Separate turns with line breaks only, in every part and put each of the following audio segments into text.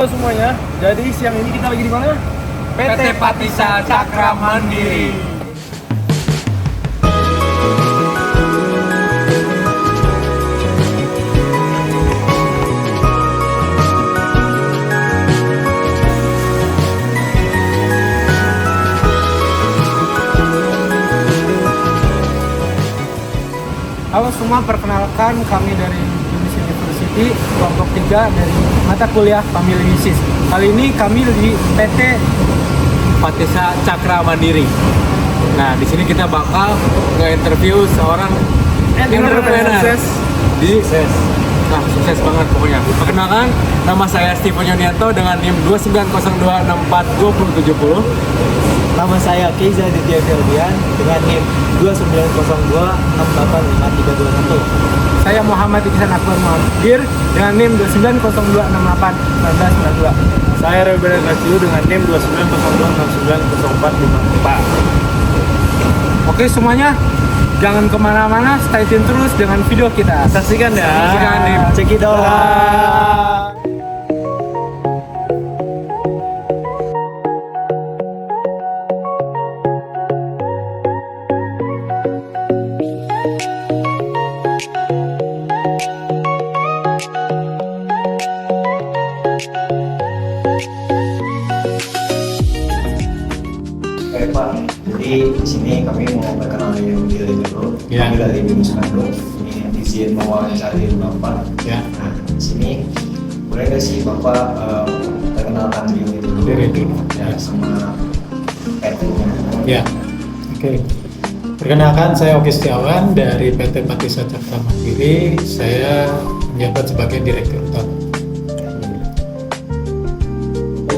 Halo semuanya, jadi siang ini kita lagi di mana?
PT Patisa Cakra Mandiri.
Halo semua, perkenalkan kami dari Indonesia University kelompok 3 dari mata kuliah Family Business. Kali ini kami di PT
Patisa Cakra Mandiri. Nah, di sini kita bakal nge-interview seorang entrepreneur di Nah, sukses banget pokoknya. Perkenalkan, nama saya Steven Yonianto dengan NIM 2902642070.
Nama saya Keiza Ditya Ferdian dengan NIM 2902685321.
Saya Muhammad Iksan Akbar Muhammad dengan NIM 2902681992.
Saya Rebel Nasyu dengan NIM 2902690454.
Oke semuanya, jangan kemana-mana, stay tune terus dengan video kita.
Saksikan ya.
Saksikan nih.
Cekidot.
Pak, jadi di sini kami mau perkenalkan diri dulu.
Ya.
Kami dari Binus Bandung. Ini izin mewawancari Bapak.
Ya.
Nah, di sini boleh nggak sih Bapak perkenalkan diri dulu?
Diri dulu.
Ya, sama PT-nya.
Ya. Oke. Perkenalkan, saya Oki Setiawan dari PT Patisa Cakra Mandiri. Saya menjabat sebagai Direktur Utama.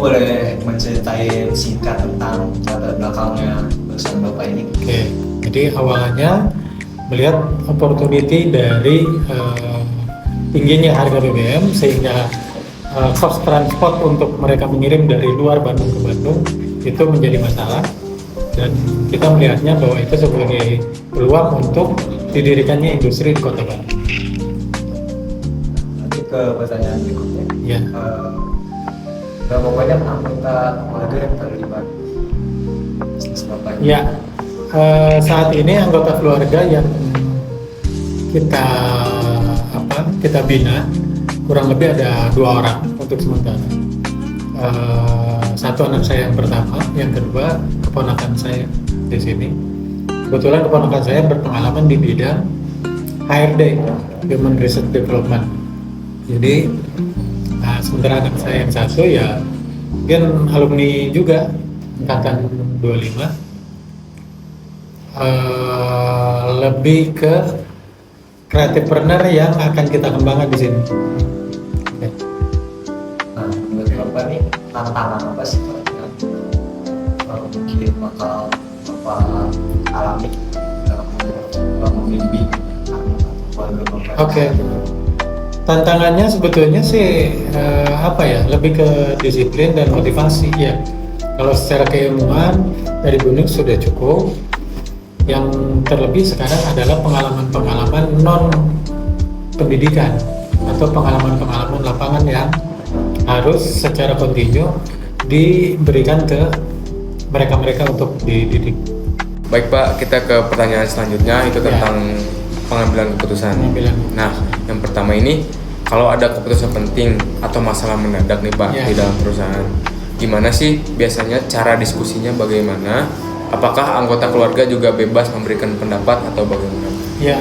Boleh menceritain singkat tentang latar belakangnya perusahaan Bapak ini?
Oke, jadi awalnya melihat opportunity dari tingginya harga BBM sehingga cost transport untuk mereka mengirim dari luar Bandung ke Bandung itu menjadi masalah, dan kita melihatnya bahwa itu sebagai peluang untuk didirikannya industri di Kota Bandung.
Nanti ke pertanyaan berikutnya.
Ya.
Berapa banyak anggota keluarga yang terlibat bisnis Bapak ini?
Ya, saat ini anggota keluarga yang kita bina kurang lebih ada 2 orang untuk sementara. Satu anak saya yang pertama, yang kedua keponakan saya di sini. Kebetulan keponakan saya berpengalaman di bidang HRD, Human Resource Development. Jadi sementara anak saya yang satu ya mungkin alumni juga angkatan 25, lebih ke kreatifpreneur yang akan kita kembangkan di sini. Oke.
Nah, menurut Bapak nih tantangan apa sih Pak yang mungkin bakal Bapak alami dalam membimbing keluarga Bapak?
Oke. Tantangannya sebetulnya sih lebih ke disiplin dan motivasi ya. Kalau secara keilmuan dari Gunung sudah cukup. Yang terlebih sekarang adalah pengalaman-pengalaman non pendidikan atau pengalaman-pengalaman lapangan yang harus secara kontinu diberikan ke mereka-mereka untuk dididik.
Baik Pak, kita ke pertanyaan selanjutnya itu tentang pengambilan keputusan. Nah, yang pertama ini, kalau ada keputusan penting atau masalah mendadak nih Pak di dalam perusahaan, gimana sih biasanya cara diskusinya bagaimana? Apakah anggota keluarga juga bebas memberikan pendapat atau bagaimana?
Ya,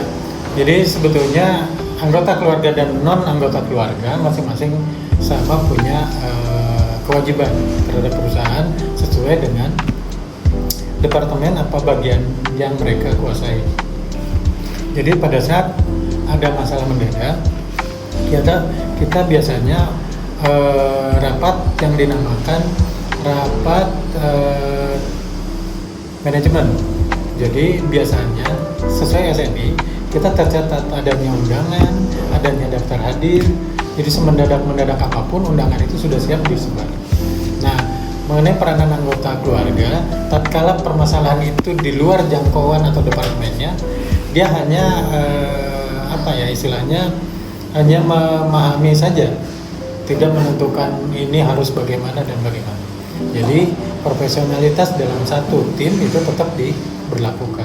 jadi sebetulnya anggota keluarga dan non anggota keluarga masing-masing sama punya kewajiban terhadap perusahaan sesuai dengan departemen apa bagian yang mereka kuasai. Jadi pada saat ada masalah mendadak, kita biasanya rapat yang dinamakan rapat manajemen. Jadi biasanya sesuai SNI kita tercatat adanya undangan, adanya daftar hadir. Jadi semendadak-mendadak apapun undangan itu sudah siap disebar. Nah, mengenai peranan anggota keluarga, tatkala permasalahan itu di luar jangkauan atau departemennya, dia hanya istilahnya hanya memahami saja, tidak menentukan ini harus bagaimana dan bagaimana. Jadi profesionalitas dalam satu tim itu tetap diberlakukan.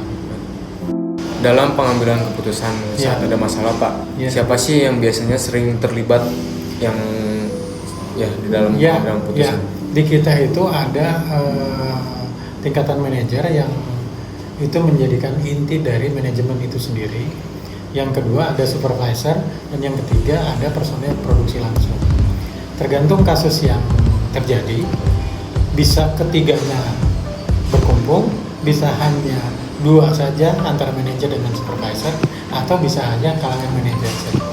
Dalam pengambilan keputusan saat ada masalah Pak, siapa sih yang biasanya sering terlibat yang di dalam pengambilan keputusan?
Di kita itu ada tingkatan manajer yang itu menjadikan inti dari manajemen itu sendiri. Yang kedua ada supervisor, dan yang ketiga ada personel produksi langsung. Tergantung kasus yang terjadi, bisa ketiganya berkumpul, bisa hanya dua saja antara manajer dengan supervisor, atau bisa hanya kalangan manajer saja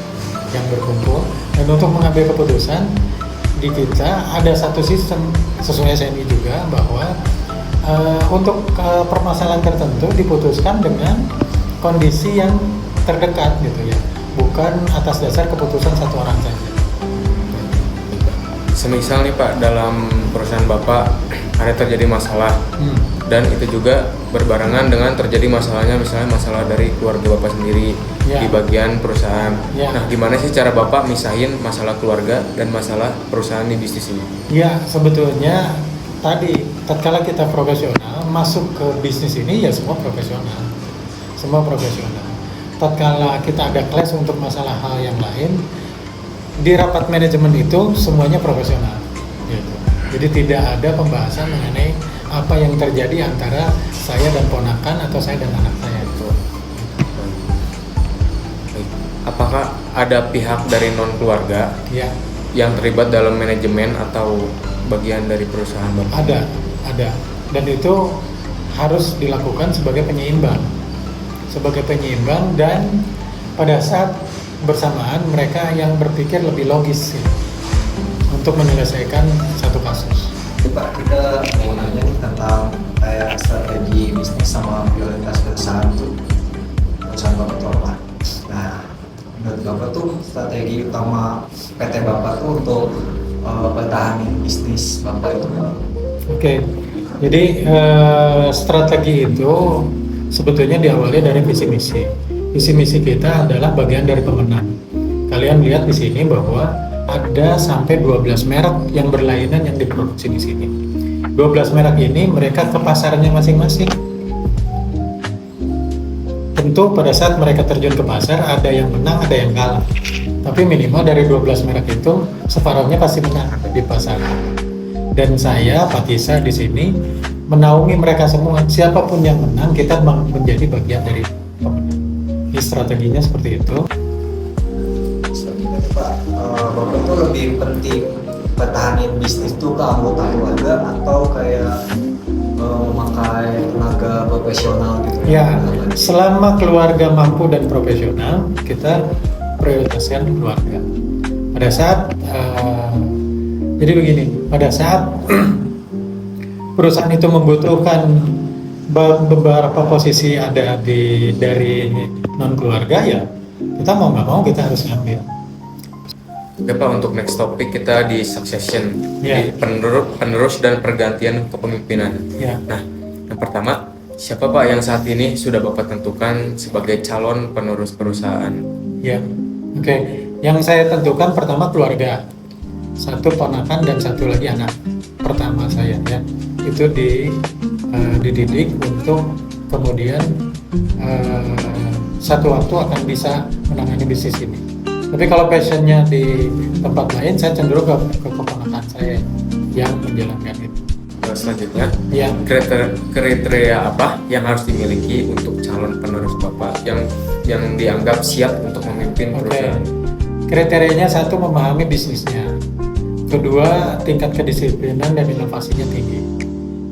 yang berkumpul. Dan untuk mengambil keputusan di kita ada satu sistem sesuai SNI juga, bahwa untuk permasalahan tertentu diputuskan dengan kondisi yang terdekat gitu ya, bukan atas dasar keputusan satu orang saja.
Semisal nih Pak, dalam perusahaan Bapak ada terjadi masalah dan itu juga berbarengan dengan terjadi masalahnya, misalnya masalah dari keluarga Bapak sendiri di bagian perusahaan. Nah, gimana sih cara Bapak misahin masalah keluarga dan masalah perusahaan di bisnis ini?
Ya, sebetulnya tadi tatkala kita profesional masuk ke bisnis ini ya semua profesional. Tatkala kita ada clash untuk masalah hal yang lain, di rapat manajemen itu semuanya profesional gitu. Jadi tidak ada pembahasan mengenai apa yang terjadi antara saya dan ponakan atau saya dan anak saya itu.
Apakah ada pihak dari non keluarga yang terlibat dalam manajemen atau bagian dari perusahaan Bapak?
Ada, dan itu harus dilakukan sebagai penyeimbang dan pada saat bersamaan mereka yang berpikir lebih logis untuk menyelesaikan satu kasus.
Pak, kita mau nanya nih tentang kayak strategi bisnis sama prioritas perusahaan Bapak tuh apa? Nah, menurut Bapak tuh strategi utama PT Bapak tuh untuk pertahanin bisnis Bapak itu?
Oke. Jadi strategi itu sebetulnya diawali dari visi misi. Visi misi kita adalah bagian dari pemenang. Kalian lihat di sini bahwa ada sampai 12 merek yang berlainan yang diproduksi di sini. 12 merek ini mereka ke pasarnya masing-masing. Tentu pada saat mereka terjun ke pasar ada yang menang, ada yang kalah. Tapi minimal dari 12 merek itu separuhnya pasti menang di pasar. Dan saya, Pak Tisa di sini menaungi mereka semua. Siapapun yang menang, kita menjadi bagian dari pemenang. Ini strateginya seperti itu.
Selanjutnya Pak, Bapak tuh lebih penting pertahanin bisnis tuh ke anggota keluarga atau kayak memakai tenaga profesional gitu?
Ya, selama keluarga mampu dan profesional, kita prioritaskan keluarga. Pada saat jadi begini, pada saat perusahaan itu membutuhkan beberapa posisi ada dari non keluarga, ya kita mau nggak mau kita harus ngambil.
Oke Pak, untuk next topik kita di succession, di penerus dan pergantian kepemimpinan. Nah, yang pertama, siapa Pak yang saat ini sudah Bapak tentukan sebagai calon penerus perusahaan?
Oke. Yang saya tentukan pertama keluarga, satu ponakan dan satu lagi anak pertama saya itu dididik untuk kemudian satu waktu akan bisa menangani bisnis ini. Tapi kalau passionnya di tempat lain, saya cenderung ke keponakan saya yang menjalankan itu.
Selanjutnya, kriteria apa yang harus dimiliki untuk calon penerus Bapak yang dianggap siap untuk memimpin perusahaan?
Kriterianya satu, memahami bisnisnya. Kedua, tingkat kedisiplinan dan inovasinya tinggi.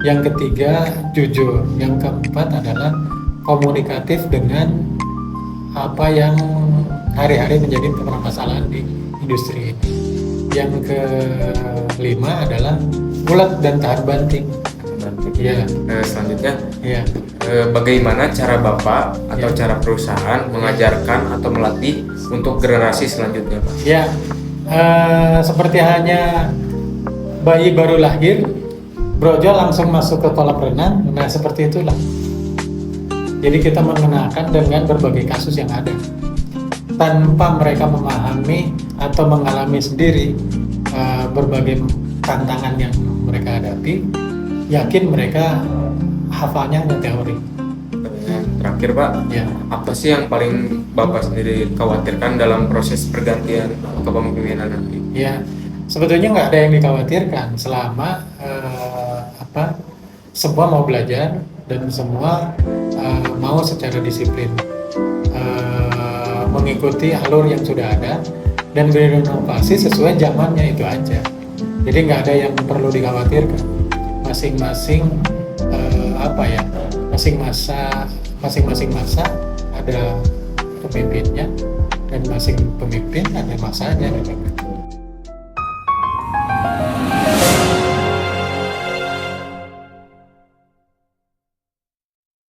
Yang ketiga, jujur. Yang keempat adalah komunikatif dengan apa yang hari-hari menjadi permasalahan di industri ini. Yang kelima adalah bulat dan tahan banting.
Selanjutnya, bagaimana cara Bapak atau cara perusahaan mengajarkan atau melatih untuk generasi selanjutnya, Pak?
Seperti hanya bayi baru lahir, brojol langsung masuk ke kolam renang. Nah, seperti itulah. Jadi kita mengenalkan dengan berbagai kasus yang ada. Tanpa mereka memahami atau mengalami sendiri, berbagai tantangan yang mereka hadapi, yakin mereka hafalnya hanya teori.
Terakhir Pak,
Ya.
apa sih yang paling Bapak sendiri khawatirkan dalam proses pergantian kepemimpinan nanti?
Ya, sebetulnya nggak ada yang dikhawatirkan selama semua mau belajar dan semua mau secara disiplin mengikuti alur yang sudah ada dan berinovasi sesuai zamannya, itu aja. Jadi nggak ada yang perlu dikhawatirkan. Masing-masing masing-masing masa ada pemimpinnya dan masing pemimpin ada masanya gitu.